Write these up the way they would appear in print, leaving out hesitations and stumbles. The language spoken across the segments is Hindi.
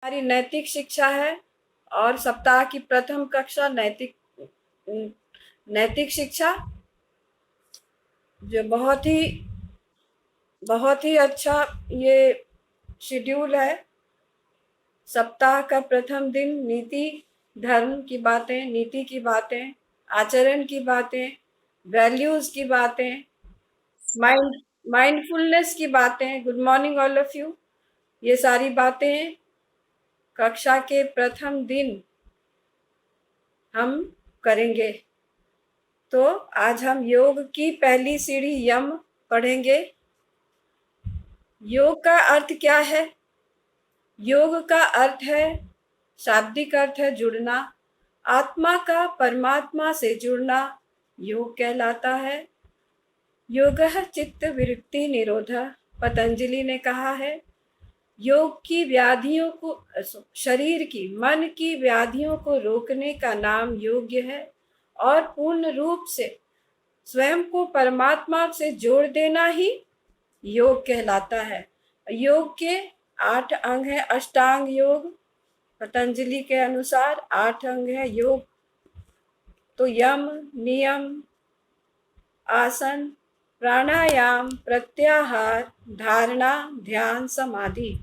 हमारी नैतिक शिक्षा है और सप्ताह की प्रथम कक्षा नैतिक नैतिक शिक्षा, जो बहुत ही अच्छा ये शेड्यूल है। सप्ताह का प्रथम दिन नीति, धर्म की बातें, नीति की बातें, आचरण की बातें, वैल्यूज की बातें, माइंडफुलनेस की बातें। Good morning all of you. ये सारी बातें कक्षा के प्रथम दिन हम करेंगे। तो आज हम योग की पहली सीढ़ी यम पढ़ेंगे। योग का अर्थ क्या है? योग का अर्थ है, शाब्दिक अर्थ है जुड़ना, आत्मा का परमात्मा से जुड़ना योग कहलाता है। योगः चित्त विरक्ति निरोधः, पतंजलि ने कहा है। योग की व्याधियों को, शरीर की, मन की व्याधियों को रोकने का नाम योग्य है और पूर्ण रूप से स्वयं को परमात्मा से जोड़ देना ही योग कहलाता है। योग के 8 अंग हैं। अष्टांग योग पतंजलि के अनुसार 8 अंग है योग। तो यम, नियम, आसन, प्राणायाम, प्रत्याहार, धारणा, ध्यान, समाधि,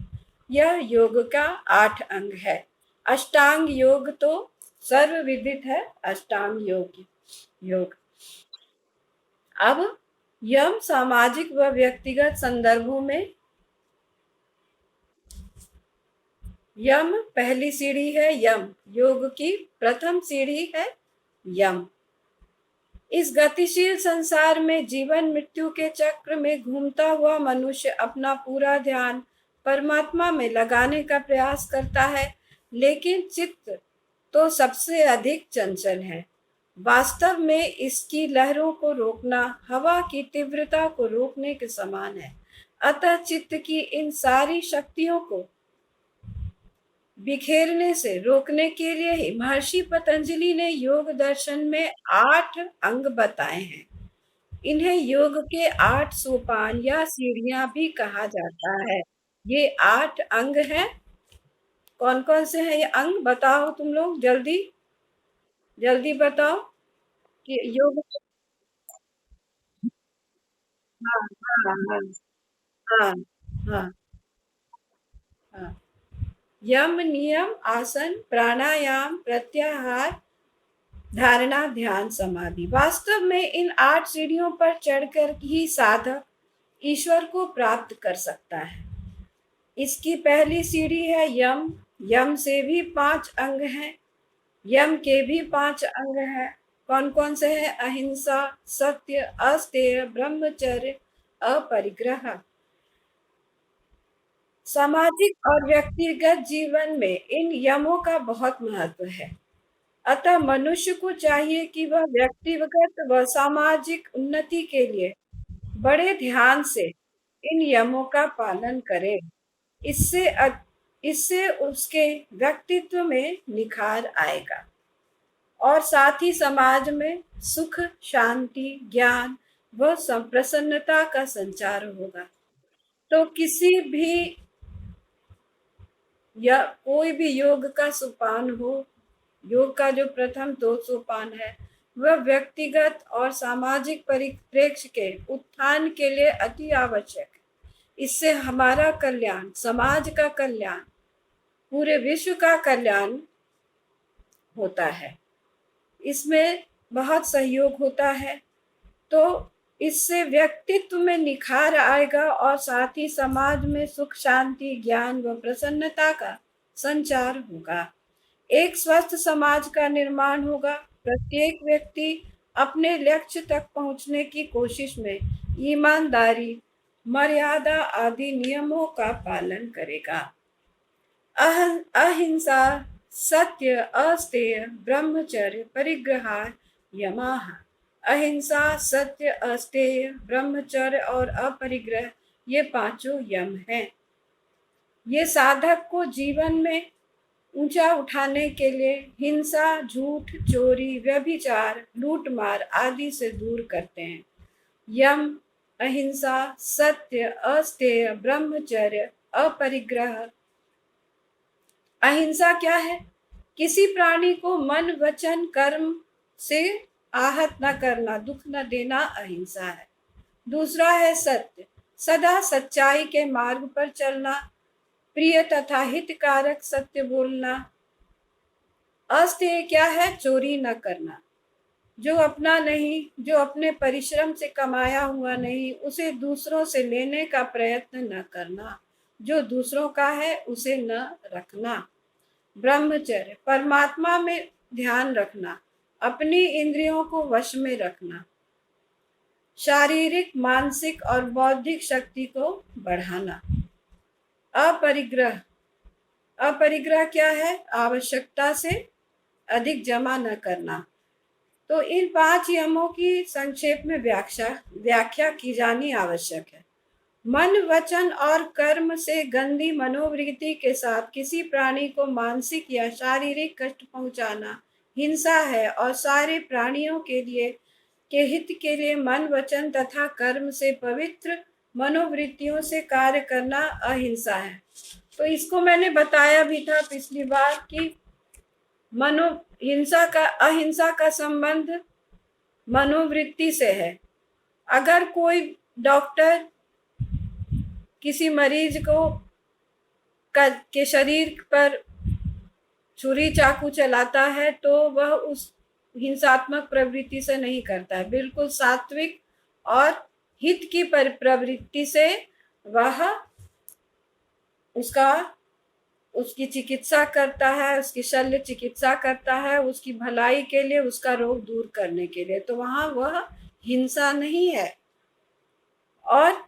यह योग का 8 अंग है। अष्टांग योग तो सर्वविदित है। अष्टांग योग। अब यम सामाजिक व व्यक्तिगत संदर्भों में, यम पहली सीढ़ी है। यम योग की प्रथम सीढ़ी है यम। इस गतिशील संसार में जीवन मृत्यु के चक्र में घूमता हुआ मनुष्य अपना पूरा ध्यान परमात्मा में लगाने का प्रयास करता है, लेकिन चित्त तो सबसे अधिक चंचल है। वास्तव में इसकी लहरों को रोकना हवा की तीव्रता को रोकने के समान है। अतः चित्त की इन सारी शक्तियों को बिखेरने से रोकने के लिए ही महर्षि पतंजलि ने योग दर्शन में 8 अंग बताए हैं। इन्हें योग के 8 सोपान या सीढ़ियां भी कहा जाता है। ये 8 अंग हैं। कौन कौन से हैं ये अंग? बताओ तुम लोग, जल्दी जल्दी बताओ कि योग। हाँ हाँ हाँ हाँ हाँ हाँ। यम, नियम, आसन, प्राणायाम, प्रत्याहार, धारणा, ध्यान, समाधि। वास्तव में इन 8 सीढ़ियों पर चढ़कर ही साधक ईश्वर को प्राप्त कर सकता है। इसकी पहली सीढ़ी है यम। यम से भी 5 अंग हैं। यम के भी 5 अंग हैं। कौन कौन से हैं? अहिंसा, सत्य, अस्तेय, ब्रह्मचर्य, अपरिग्रह। सामाजिक और व्यक्तिगत जीवन में इन यमों का बहुत महत्व है। अतः मनुष्य को चाहिए कि वह व्यक्तिगत व सामाजिक उन्नति के लिए बड़े ध्यान से इन यमों का पालन करे। इससे इससे उसके व्यक्तित्व में निखार आएगा और साथ ही समाज में सुख, शांति, ज्ञान व प्रसन्नता का संचार होगा। तो किसी भी या कोई भी योग का सोपान हो, योग का जो प्रथम 2 सोपान है, वह व्यक्तिगत और सामाजिक परिप्रेक्ष्य के उत्थान के लिए अति आवश्यक है। इससे हमारा कल्याण, समाज का कल्याण, पूरे विश्व का कल्याण होता है। इसमें बहुत सहयोग होता है। तो इससे व्यक्तित्व में निखार आएगा और साथ ही समाज में सुख, शांति, ज्ञान व प्रसन्नता का संचार होगा। एक स्वस्थ समाज का निर्माण होगा। प्रत्येक व्यक्ति अपने लक्ष्य तक पहुंचने की कोशिश में ईमानदारी, मर्यादा आदि नियमों का पालन करेगा। अहिंसा, सत्य, अस्तेय, ब्रह्मचर्य, परिग्रह, यमाः। अहिंसा, सत्य, अस्तेय, ब्रह्मचर्य और अपरिग्रह, ये 5 यम हैं। ये साधक को जीवन में ऊंचा उठाने के लिए हिंसा, झूठ, चोरी, व्यभिचार, लूटमार आदि से दूर करते हैं। यम, अहिंसा, सत्य, अस्तेय, ब्रह्मचर्य, अपरिग्रह अहिंसा क्या है? किसी प्राणी को मन वचन कर्म से आहत न करना, दुख न देना अहिंसा है। दूसरा है सत्य, सदा सच्चाई के मार्ग पर चलना, प्रिय तथा हितकारक सत्य बोलना। अस्तेय क्या है? चोरी न करना, जो अपना नहीं, जो अपने परिश्रम से कमाया हुआ नहीं, उसे दूसरों से लेने का प्रयत्न न करना, जो दूसरों का है उसे न रखना। ब्रह्मचर्य, परमात्मा में ध्यान रखना, अपनी इंद्रियों को वश में रखना, शारीरिक मानसिक और बौद्धिक शक्ति को बढ़ाना। अपरिग्रह, अपरिग्रह क्या है? आवश्यकता से अधिक जमा न करना। तो इन 5 यमों की संक्षेप में व्याख्या की जानी आवश्यक है। मन वचन और कर्म से गंदी मनोवृत्ति के साथ किसी प्राणी को मानसिक या शारीरिक कष्ट पहुंचाना हिंसा है, और सारे प्राणियों के लिए के हित के लिए मन वचन तथा कर्म से पवित्र मनोवृत्तियों से कार्य करना अहिंसा है। तो इसको मैंने बताया भी था पिछली बार कि अहिंसा का संबंध मनोवृत्ति से है। अगर कोई डॉक्टर किसी मरीज को के शरीर पर छुरी चाकू चलाता है तो वह उस हिंसात्मक प्रवृत्ति से नहीं करता है, बिल्कुल सात्विक और हित की प्रवृत्ति से वह उसकी चिकित्सा करता है, उसकी शल्य चिकित्सा करता है, उसकी भलाई के लिए, उसका रोग दूर करने के लिए। तो वहां वह हिंसा नहीं है। और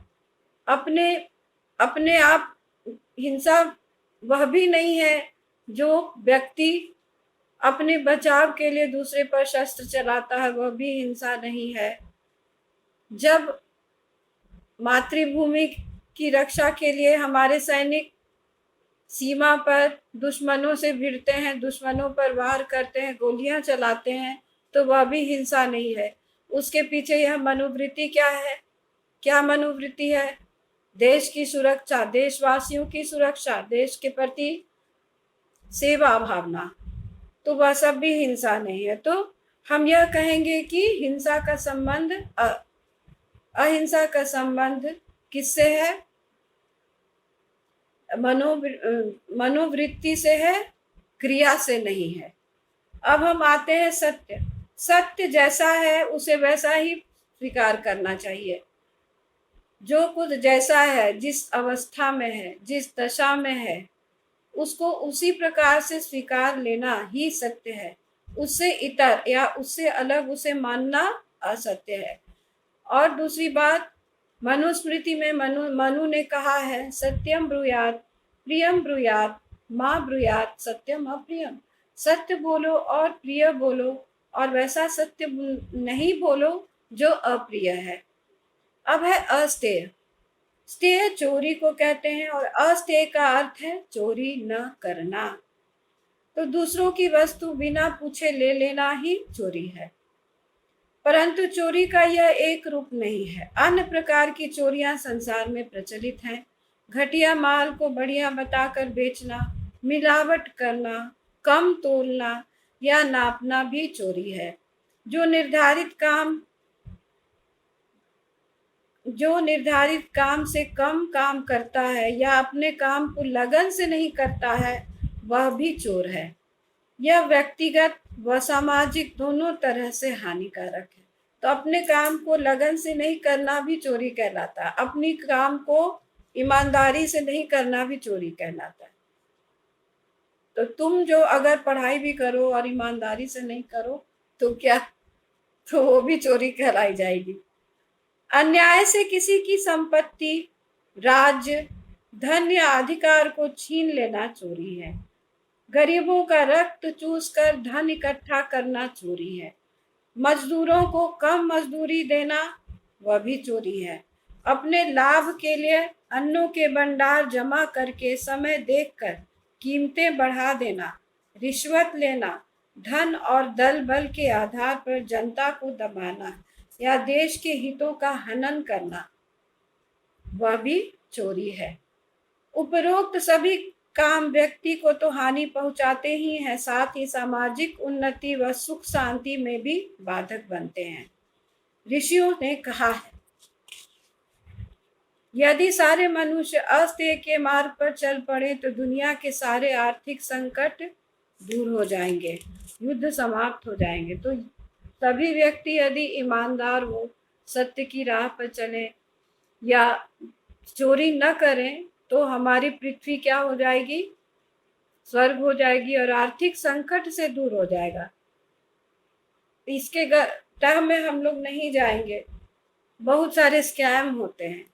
अपने आप हिंसा वह भी नहीं है जो व्यक्ति अपने बचाव के लिए दूसरे पर शस्त्र चलाता है, वह भी हिंसा नहीं है। जब मातृभूमि की रक्षा के लिए हमारे सैनिक सीमा पर दुश्मनों से भिड़ते हैं, दुश्मनों पर वार करते हैं, गोलियां चलाते हैं, तो वह भी हिंसा नहीं है। उसके पीछे यह मनोवृत्ति क्या है? क्या मनोवृत्ति है? देश की सुरक्षा, देशवासियों की सुरक्षा, देश के प्रति सेवा भावना, तो वह सब भी हिंसा नहीं है। तो हम यह कहेंगे कि अहिंसा का संबंध किससे है? मनोवृत्ति से है, क्रिया से नहीं है। अब हम आते हैं सत्य। सत्य जैसा है उसे वैसा ही स्वीकार करना चाहिए। जो कुछ जैसा है, जिस अवस्था में है, जिस दशा में है, उसको उसी प्रकार से स्वीकार लेना ही सत्य है। उससे इतर या उससे अलग उसे मानना असत्य है। और दूसरी बात, मनुस्मृति में मनु ने कहा है, सत्यम ब्रूयात प्रियम ब्रूयात माँ ब्रूयात सत्यम अप्रियम। सत्य बोलो और प्रिय बोलो, और वैसा सत्य नहीं बोलो जो अप्रिय है। अब है अस्तेय। स्तेय चोरी को कहते हैं, और अस्तेय का अर्थ है चोरी न करना। तो दूसरों की वस्तु बिना पूछे ले लेना ही चोरी है। परंतु चोरी का यह एक रूप नहीं है। अन्य प्रकार की चोरियां संसार में प्रचलित हैं। घटिया माल को बढ़िया बताकर बेचना, मिलावट करना, कम तोलना या नापना भी चोरी है। जो निर्धारित काम से कम काम करता है या अपने काम को लगन से नहीं करता है, वह भी चोर है। यह व्यक्तिगत व सामाजिक दोनों तरह से हानिकारक है। तो अपने काम को लगन से नहीं करना भी चोरी कहलाता है, अपनी काम को ईमानदारी से नहीं करना भी चोरी कहलाता है। तो तुम जो अगर पढ़ाई भी करो और ईमानदारी से नहीं करो तो क्या, तो वो भी चोरी कहलाई जाएगी। अन्याय से किसी की संपत्ति, राज्य, धन या अधिकार को छीन लेना चोरी है। गरीबों का रक्त चूसकर धन इकट्ठा करना चोरी है। मजदूरों को कम मजदूरी देना वह भी चोरी है। अपने लाभ के लिए अन्नों के भंडार जमा करके समय देखकर कीमतें बढ़ा देना, रिश्वत लेना, धन और दल बल के आधार पर जनता को दबाना या देश के हितों का हनन करना वह भी चोरी है। उपरोक्त सभी काम व्यक्ति को तो हानि पहुंचाते ही हैं, साथ ही सामाजिक उन्नति व सुख शांति में भी बाधक बनते हैं। ऋषियों ने कहा है, यदि सारे मनुष्य अस्तेय के मार्ग पर चल पड़े तो दुनिया के सारे आर्थिक संकट दूर हो जाएंगे, युद्ध समाप्त हो जाएंगे। तो सभी व्यक्ति यदि ईमानदार हो, सत्य की राह पर चले या चोरी न करें तो हमारी पृथ्वी क्या हो जाएगी, स्वर्ग हो जाएगी और आर्थिक संकट से दूर हो जाएगा। इसके टर्म में हम लोग नहीं जाएंगे। बहुत सारे स्कैम होते हैं,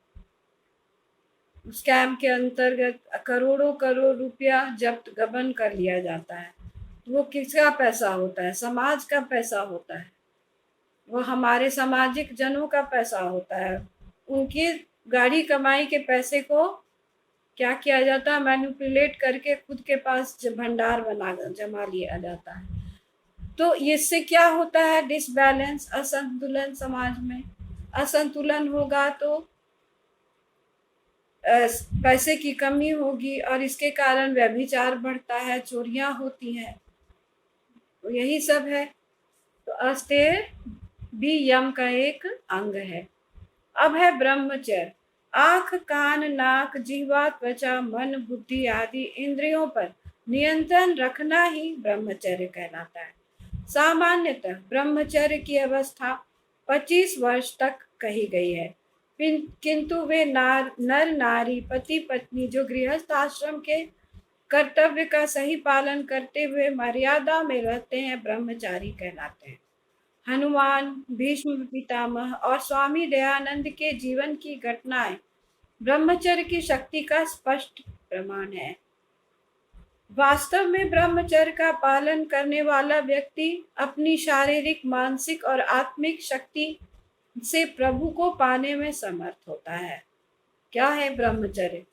स्कैम के अंतर्गत करोड़ों करोड़ रुपया जब्त गबन कर लिया जाता है। वो किसका पैसा होता है? समाज का पैसा होता है, वो हमारे सामाजिक जनों का पैसा होता है। उनकी गाड़ी कमाई के पैसे को क्या किया जाता है, मैनिपुलेट करके खुद के पास भंडार बना जमा लिया जाता है। तो इससे क्या होता है, डिसबैलेंस, असंतुलन। समाज में असंतुलन होगा तो पैसे की कमी होगी और इसके कारण व्यभिचार बढ़ता है, चोरियां होती हैं, तो यही सब है। तो अस्तेय भी यम का एक अंग है। अब है ब्रह्मचर्य। आंख, कान, नाक, जिह्वा, त्वचा, मन, बुद्धि आदि इंद्रियों पर नियंत्रण रखना ही ब्रह्मचर्य कहलाता है। सामान्यतः ब्रह्मचर्य की अवस्था 25 वर्ष तक कही गई है, किंतु वे नर नारी, पति पत्नी जो गृहस्थ आश्रम के कर्तव्य का सही पालन करते हुए मर्यादा में रहते हैं, ब्रह्मचारी कहलाते हैं। हनुमान, भीष्म पितामह और स्वामी दयानंद के जीवन की घटनाएं ब्रह्मचर्य की शक्ति का स्पष्ट प्रमाण है। वास्तव में ब्रह्मचर्य का पालन करने वाला व्यक्ति अपनी शारीरिक, मानसिक और आत्मिक शक्ति से प्रभु को पाने में समर्थ होता है। क्या है ब्रह्मचर्य?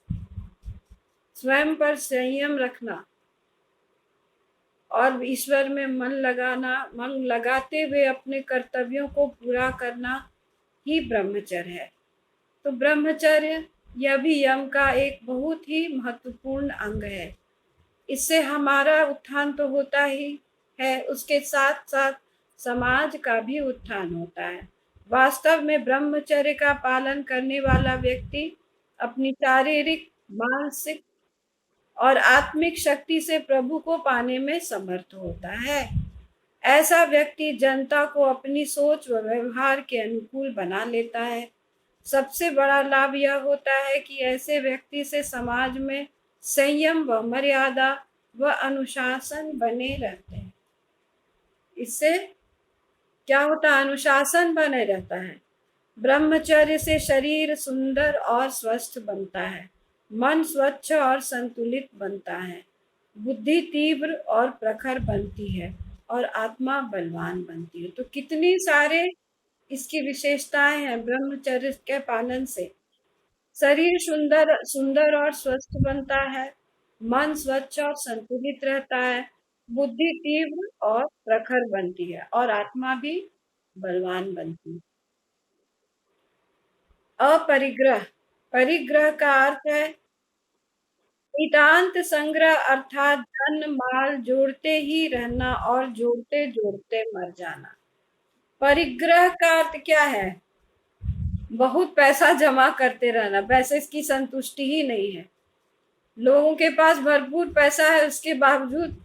स्वयं पर संयम रखना और ईश्वर में मन लगाते हुए अपने कर्तव्यों को पूरा करना ही ब्रह्मचर्य है। तो ब्रह्मचर्य यह भी यम का एक बहुत ही महत्वपूर्ण अंग है। इससे हमारा उत्थान तो होता ही है, उसके साथ साथ समाज का भी उत्थान होता है। वास्तव में ब्रह्मचर्य का पालन करने वाला व्यक्ति अपनी शारीरिक, मानसिक और आत्मिक शक्ति से प्रभु को पाने में समर्थ होता है। ऐसा व्यक्ति जनता को अपनी सोच व व्यवहार के अनुकूल बना लेता है। सबसे बड़ा लाभ यह होता है कि ऐसे व्यक्ति से समाज में संयम व मर्यादा व अनुशासन बने रहते हैं। इससे क्या होता है? अनुशासन बने रहता है। ब्रह्मचर्य से शरीर सुंदर और स्वस्थ बनता है, मन स्वच्छ और संतुलित बनता है, बुद्धि तीव्र और प्रखर बनती है और आत्मा बलवान बनती है। तो कितनी सारे इसकी विशेषताएं हैं ब्रह्मचर्य के पालन से। शरीर सुंदर और स्वस्थ बनता है, मन स्वच्छ और संतुलित रहता है, बुद्धि तीव्र और प्रखर बनती है और आत्मा भी बलवान बनती है। अपरिग्रह, परिग्रह का अर्थ है नितांत संग्रह, अर्थात धन माल जोड़ते ही रहना और जोड़ते जोड़ते मर जाना। परिग्रह का अर्थ क्या है? बहुत पैसा जमा करते रहना, पैसे की संतुष्टि ही नहीं है। लोगों के पास भरपूर पैसा है, उसके बावजूद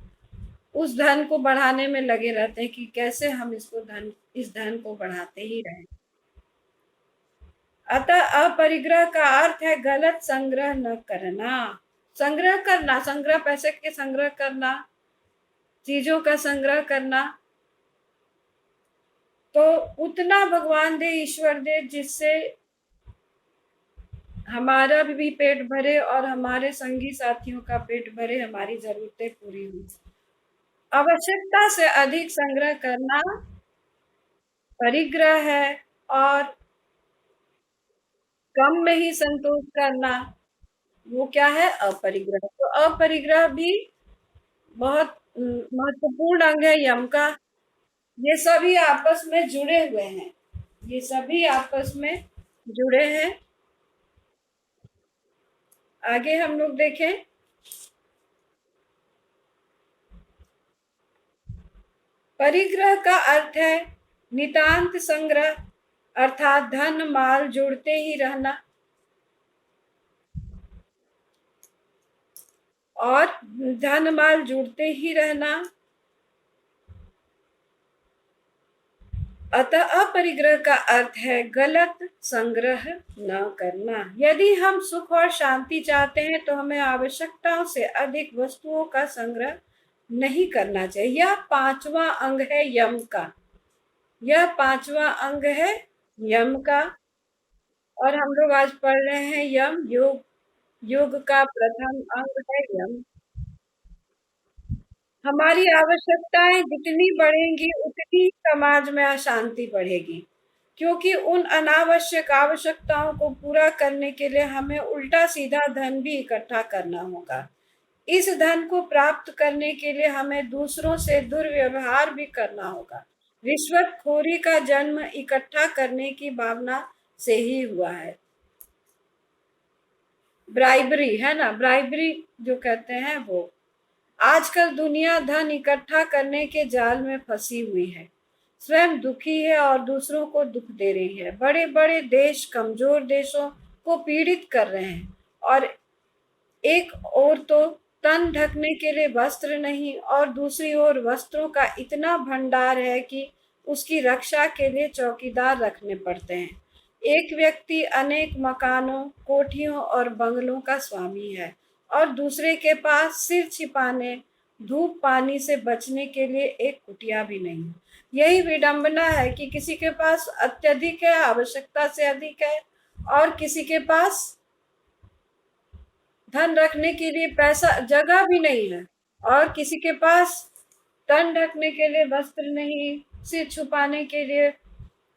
उस धन को बढ़ाने में लगे रहते हैं कि कैसे हम इस धन को बढ़ाते ही रहें। अतः अपरिग्रह का अर्थ है गलत संग्रह न करना। संग्रह करना, संग्रह पैसे के संग्रह करना, चीजों का संग्रह करना, तो उतना भगवान दे, ईश्वर दे, जिससे हमारा भी पेट भरे और हमारे संगी साथियों का पेट भरे, हमारी जरूरतें पूरी हुई। आवश्यकता से अधिक संग्रह करना परिग्रह है और कम में ही संतोष करना वो क्या है? अपरिग्रह। तो अपरिग्रह भी बहुत महत्वपूर्ण अंग है यम का। ये सभी आपस में जुड़े हुए हैं, ये सभी आपस में जुड़े हैं। आगे हम लोग देखें परिग्रह का अर्थ है नितांत संग्रह, अर्थात धन माल जोड़ते ही रहना। और धन माल जुड़ते ही रहना। अतः अपरिग्रह का अर्थ है गलत संग्रह न करना। यदि हम सुख और शांति चाहते हैं तो हमें आवश्यकताओं से अधिक वस्तुओं का संग्रह नहीं करना चाहिए। यह पांचवा अंग है यम का। यह पांचवा अंग है यम का। और हम लोग आज पढ़ रहे हैं यम योग। योग का प्रथम अंग है यम। हमारी आवश्यकताएं जितनी बढ़ेंगी उतनी समाज में अशांति बढ़ेगी, क्योंकि उन अनावश्यक आवश्यकताओं को पूरा करने के लिए हमें उल्टा सीधा धन भी इकट्ठा करना होगा। इस धन को प्राप्त करने के लिए हमें दूसरों से दुर्व्यवहार भी करना होगा। रिश्वतखोरी का जन्म इकट्ठा करने की भावना से ही हुआ है। ब्राइबरी है ना, ब्राइबरी जो कहते हैं वो। आजकल दुनिया धन इकट्ठा करने के जाल में फंसी हुई है, स्वयं दुखी है और दूसरों को दुख दे रही है। बड़े बड़े देश कमजोर देशों को पीड़ित कर रहे हैं, और एक ओर तो तन ढकने के लिए वस्त्र नहीं और दूसरी ओर वस्त्रों का इतना भंडार है कि उसकी रक्षा के लिए चौकीदार रखने पड़ते हैं। एक व्यक्ति अनेक मकानों, कोठियों और बंगलों का स्वामी है, और दूसरे के पास सिर छिपाने, धूप पानी से बचने के लिए एक कुटिया भी नहीं। यही विडंबना है कि किसी के पास अत्यधिक है, आवश्यकता से अधिक है, और किसी के पास धन रखने के लिए पैसा जगह भी नहीं है, और किसी के पास तन ढकने के लिए वस्त्र नहीं, सिर छुपाने के लिए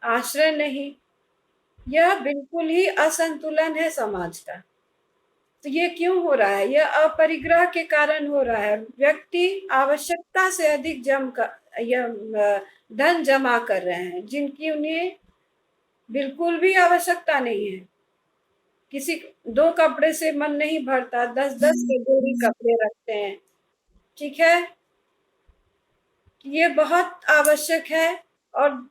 आश्रय नहीं। यह बिल्कुल ही असंतुलन है समाज का। तो ये क्यों हो रहा है? यह अपरिग्रह के कारण हो रहा है। व्यक्ति आवश्यकता से अधिक धन जमा कर रहे हैं जिनकी उन्हें बिल्कुल भी आवश्यकता नहीं है। किसी दो कपड़े से मन नहीं भरता, 10-10 के जोड़ी कपड़े रखते हैं। ठीक है, ये बहुत आवश्यक है, और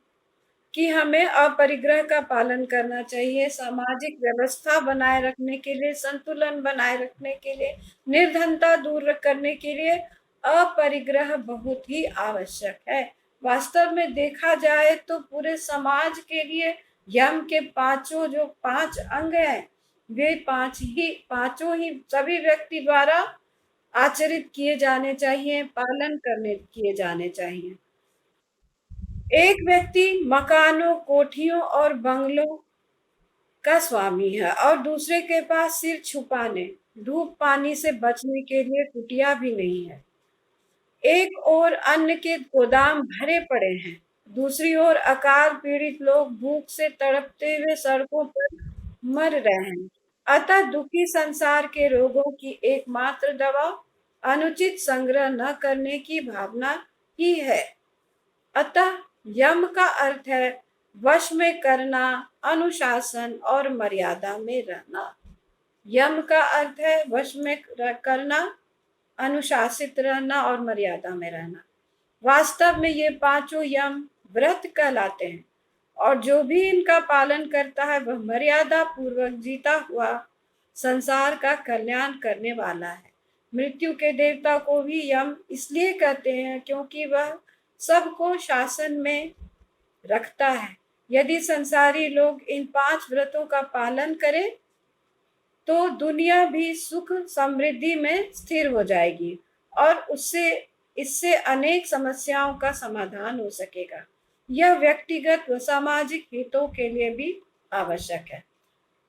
कि हमें अपरिग्रह का पालन करना चाहिए। सामाजिक व्यवस्था बनाए रखने के लिए, संतुलन बनाए रखने के लिए, निर्धनता दूर करने के लिए अपरिग्रह बहुत ही आवश्यक है। वास्तव में देखा जाए तो पूरे समाज के लिए यम के जो 5 अंग हैं, वे पांचों ही सभी व्यक्ति द्वारा आचरित किए जाने चाहिए, पालन करने किए जाने चाहिए। एक व्यक्ति मकानों, कोठियों और बंगलों का स्वामी है, और दूसरे के पास सिर छुपाने, धूप पानी से बचने के लिए कुटिया भी नहीं है। एक ओर अन्न के गोदाम भरे पड़े हैं, दूसरी ओर अकाल पीड़ित लोग भूख से तड़पते हुए सड़कों पर मर रहे हैं। अतः दुखी संसार के रोगों की एकमात्र दवा अनुचित संग्रह न करने की भावना ही है। अतः यम का अर्थ है वश में करना, अनुशासन और मर्यादा में रहना। यम का अर्थ है वश में करना, अनुशासित रहना और मर्यादा में रहना। वास्तव में ये पांचों यम व्रत कहलाते हैं, और जो भी इनका पालन करता है वह मर्यादा पूर्वक जीता हुआ संसार का कल्याण करने वाला है। मृत्यु के देवता को भी यम इसलिए कहते हैं क्योंकि वह सबको शासन में रखता है। यदि संसारी लोग इन 5 व्रतों का पालन करें तो दुनिया भी सुख समृद्धि में स्थिर हो जाएगी, और इससे अनेक समस्याओं का समाधान हो सकेगा। यह व्यक्तिगत व सामाजिक हितों के लिए भी आवश्यक है।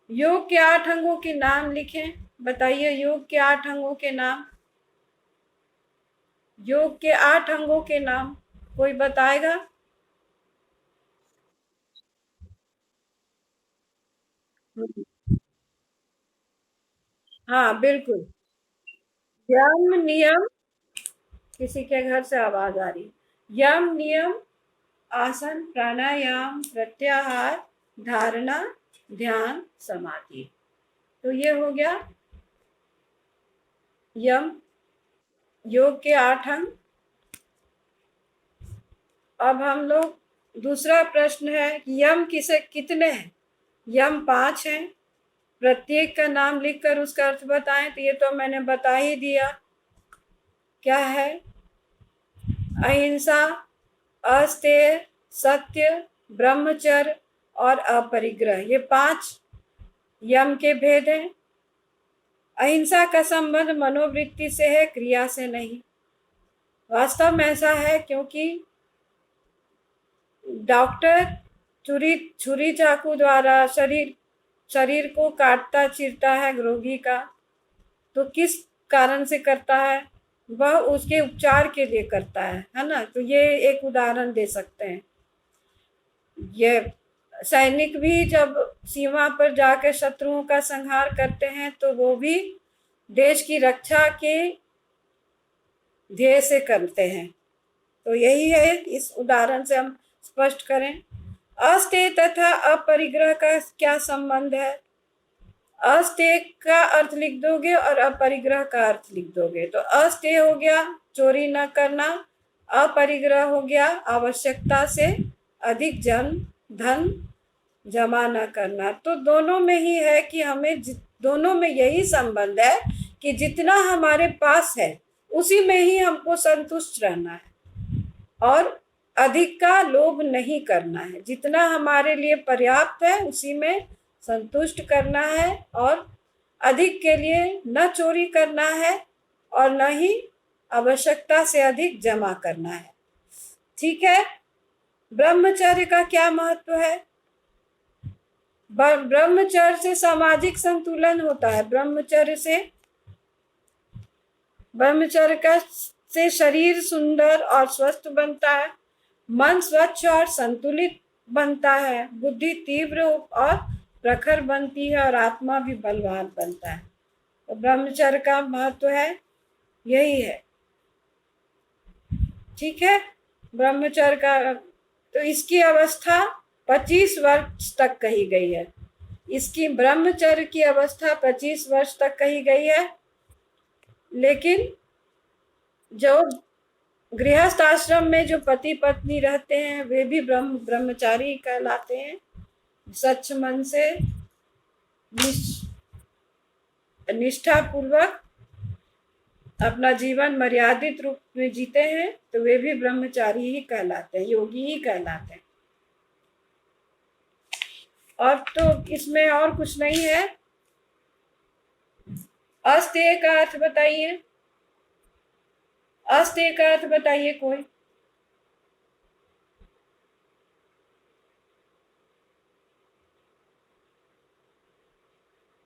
योग के 8 अंगों के नाम लिखें। बताइए योग के 8 अंगों के नाम। योग के 8 अंगों के नाम कोई बताएगा? हाँ बिल्कुल। यम नियम, किसी के घर से आवाज आ रही। यम नियम, आसन, प्राणायाम, प्रत्याहार, धारणा, ध्यान, समाधि। तो ये हो गया यम। योग के 8 अंग। अब हम लोग दूसरा प्रश्न है कि यम किसे कितने हैं। यम 5 हैं। प्रत्येक का नाम लिखकर उसका अर्थ बताएं। तो ये तो मैंने बता ही दिया। क्या है? अहिंसा, अस्तेय, सत्य, ब्रह्मचर्य और अपरिग्रह, ये 5 यम के भेद हैं। अहिंसा का संबंध मनोवृत्ति से है, क्रिया से नहीं। वास्तव में ऐसा है क्योंकि डॉक्टर छुरी चाकू द्वारा शरीर को काटता चीरता है रोगी का, तो किस कारण से करता है? वह उसके उपचार के लिए करता है ना। तो ये एक उदाहरण दे सकते हैं। ये सैनिक भी जब सीमा पर जाकर शत्रुओं का संहार करते हैं तो वो भी देश की रक्षा के ध्येय से करते हैं। तो यही है, इस उदाहरण से हम स्पष्ट करें। अस्तेय तथा अपरिग्रह का क्या संबंध है? अस्तेय का अर्थ लिख दोगे और अपरिग्रह का अर्थ लिख दोगे। तो अस्तेय हो गया चोरी न करना, अपरिग्रह हो गया आवश्यकता से अधिक धन जमा न करना। तो दोनों में ही है कि हमें दोनों में यही संबंध है कि जितना हमारे पास है उसी में ही हमको संतुष्ट रहना है और अधिक का लोभ नहीं करना है। जितना हमारे लिए पर्याप्त है उसी में संतुष्ट करना है और अधिक के लिए न चोरी करना है और न ही आवश्यकता से अधिक जमा करना है। ठीक है। ब्रह्मचर्य का क्या महत्व है? ब्रह्मचर्य से सामाजिक संतुलन होता है। ब्रह्मचर्य का से शरीर सुंदर और स्वस्थ बनता है, मन स्वच्छ और संतुलित बनता है, बुद्धि तीव्र और प्रखर बनती है और आत्मा भी बलवान बनता है। तो ब्रह्मचर्य का महत्व है, यही है। ठीक है। ब्रह्मचर्य का तो इसकी अवस्था 25 वर्ष तक कही गई है। इसकी ब्रह्मचर्य की अवस्था 25 वर्ष तक कही गई है। लेकिन जो गृहस्थ आश्रम में जो पति पत्नी रहते हैं वे भी ब्रह्मचारी कहलाते हैं। सच्च मन से निष्ठा पूर्वक अपना जीवन मर्यादित रूप में जीते हैं तो वे भी ब्रह्मचारी ही कहलाते हैं, योगी ही कहलाते हैं। और तो इसमें और कुछ नहीं है। अस्तेय का अर्थ बताइए। अस्तेय का अर्थ बताइए कोई।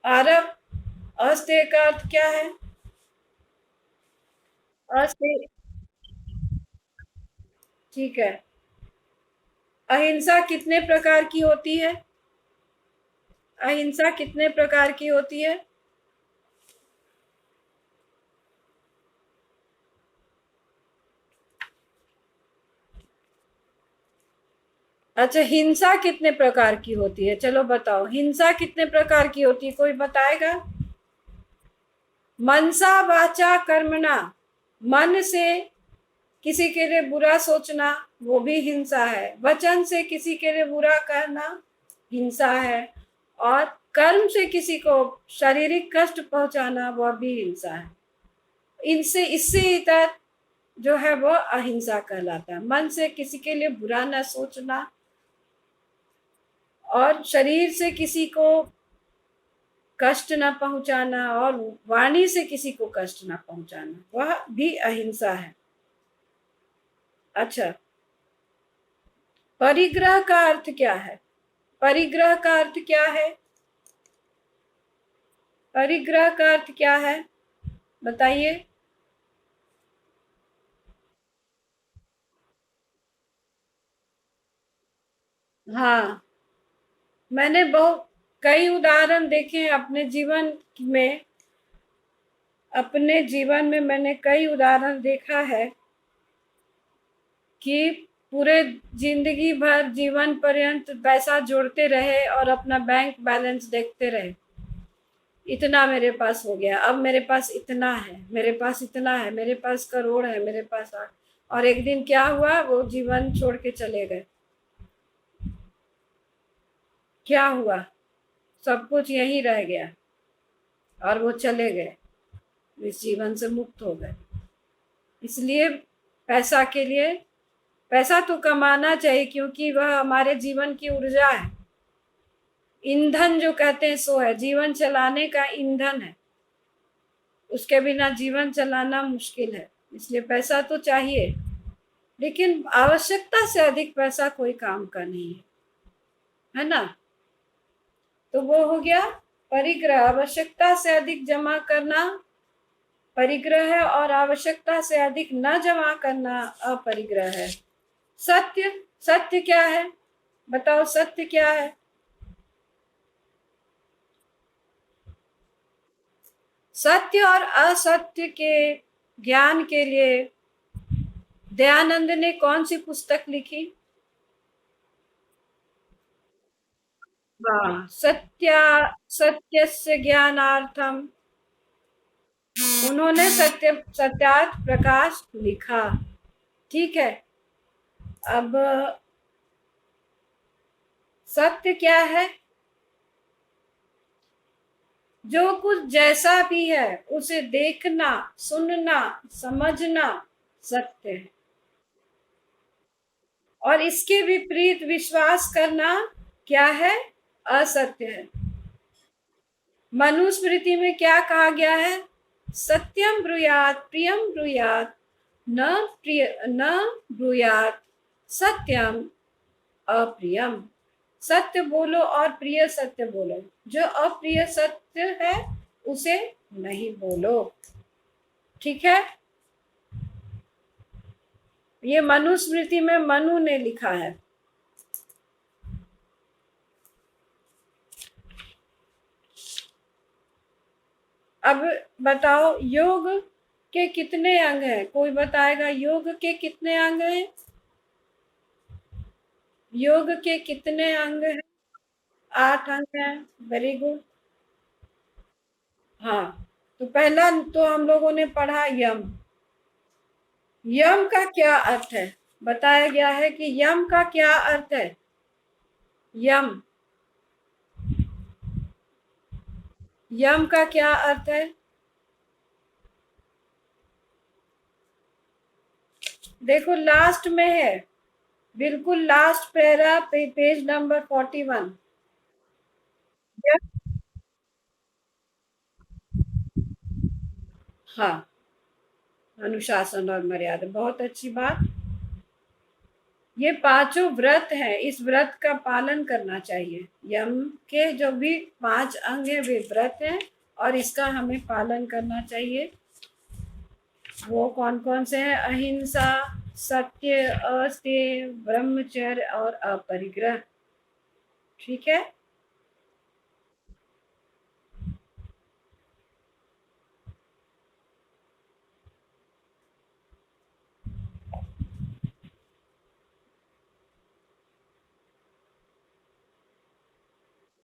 आरव, अस्तेय का अर्थ क्या है? अस्तेय, ठीक है। अहिंसा कितने प्रकार की होती है? अहिंसा कितने प्रकार की होती है? अच्छा, हिंसा कितने प्रकार की होती है? चलो बताओ, हिंसा कितने प्रकार की होती है? कोई बताएगा? मनसा वाचा कर्मणा, मन से किसी के लिए बुरा सोचना वो भी हिंसा है। वचन से किसी के लिए बुरा कहना हिंसा है। और कर्म से किसी को शारीरिक कष्ट पहुंचाना वह भी हिंसा है। इससे इतर जो है वो अहिंसा कहलाता है। मन से किसी के लिए बुरा न सोचना और शरीर से किसी को कष्ट न पहुंचाना और वाणी से किसी को कष्ट न पहुंचाना वह भी अहिंसा है। अच्छा, परिग्रह का अर्थ क्या है? परिग्रह का अर्थ क्या है? परिग्रह का अर्थ क्या है बताइए। हाँ, मैंने कई उदाहरण देखे हैं अपने जीवन में। मैंने कई उदाहरण देखा है कि पूरे जिंदगी भर जीवन पर्यंत पैसा जोड़ते रहे और अपना बैंक बैलेंस देखते रहे। इतना मेरे पास हो गया, अब मेरे पास इतना है, मेरे पास इतना है, मेरे पास करोड़ है, मेरे पास और एक दिन क्या हुआ, वो जीवन छोड़ के चले गए। क्या हुआ, सब कुछ यहीं रह गया और वो चले गए, इस जीवन से मुक्त हो गए। इसलिए पैसा के लिए, पैसा तो कमाना चाहिए क्योंकि वह हमारे जीवन की ऊर्जा है, ईंधन जो कहते हैं सो है, जीवन चलाने का ईंधन है। उसके बिना जीवन चलाना मुश्किल है, इसलिए पैसा तो चाहिए, लेकिन आवश्यकता से अधिक पैसा कोई काम का नहीं है ना। तो वो हो गया परिग्रह, आवश्यकता से अधिक जमा करना परिग्रह है, और आवश्यकता से अधिक न जमा करना अपरिग्रह है। सत्य, सत्य क्या है बताओ, सत्य क्या है? सत्य और असत्य के ज्ञान के लिए दयानंद ने कौन सी पुस्तक लिखी? हाँ, सत्यस्य ज्ञानार्थम, उन्होंने सत्यार्थ प्रकाश लिखा। ठीक है, अब सत्य क्या है? जो कुछ जैसा भी है उसे देखना, सुनना, समझना सत्य है, और इसके विपरीत विश्वास करना क्या है? असत्य है। मनुस्मृति में क्या कहा गया है? सत्यम ब्रूयात प्रियम ब्रूयात, न ब्रूयात सत्यम अप्रियम। सत्य बोलो और प्रिय सत्य बोलो, जो अप्रिय सत्य है उसे नहीं बोलो। ठीक है, ये मनुस्मृति में मनु ने लिखा है। अब बताओ, योग के कितने अंग हैं? कोई बताएगा योग के कितने अंग हैं? योग के कितने अंग हैं? 8 अंग हैं। Very good. हाँ, तो पहला तो हम लोगों ने पढ़ा यम। यम का क्या अर्थ है? बताया गया है कि यम का क्या अर्थ है? यम, यम का क्या अर्थ है? देखो लास्ट में है, बिल्कुल लास्ट पैरा पेज नंबर 41। हाँ, अनुशासन और मर्यादा, बहुत अच्छी बात। ये पांचों व्रत हैं, इस व्रत का पालन करना चाहिए। यम के जो भी 5 अंग है वे व्रत हैं, और इसका हमें पालन करना चाहिए। वो कौन कौन से हैं? अहिंसा, सत्य, अस्तेय, ब्रह्मचर्य और अपरिग्रह। ठीक है।